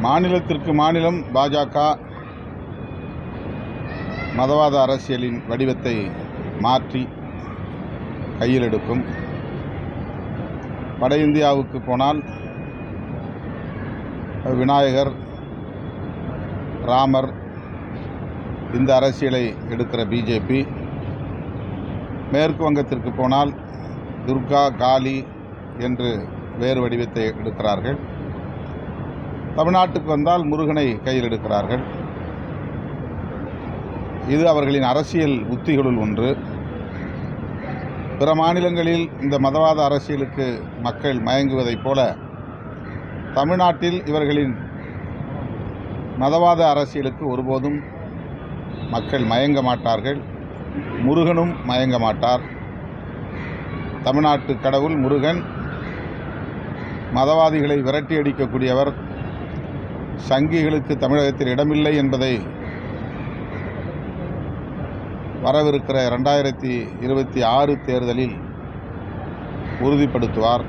மாநிலத்திற்கு மாநிலம் பாஜக மதவாத அரசியலின் வடிவத்தை மாற்றி கையில் எடுக்கும். வட இந்தியாவுக்கு போனால் விநாயகர், ராமர் இந்த அரசியலை எடுக்கிற பிஜேபி, மேற்கு வங்கத்திற்கு போனால் துர்கா, காளி என்று வேறு வடிவத்தை எடுக்கிறார்கள். தமிழ்நாட்டுக்கு வந்தால் முருகனை கையில் எடுக்கிறார்கள். இது அவர்களின் அரசியல் உத்திகளுள் ஒன்று. பிற மாநிலங்களில் இந்த மதவாத அரசியலுக்கு மக்கள் மயங்குவதைப் போல தமிழ்நாட்டில் இவர்களின் மதவாத அரசியலுக்கு ஒருபோதும் மக்கள் மயங்க மாட்டார்கள். முருகனும் மயங்க மாட்டார். தமிழ்நாட்டு கடவுள் முருகன் மதவாதிகளை விரட்டி அடிக்கக்கூடியவர். சங்கிகளுக்கு தமிழகத்தில் இடமில்லை என்பதை வரவிருக்கிற 2026 தேர்தலில் உறுதிப்படுத்துவார்.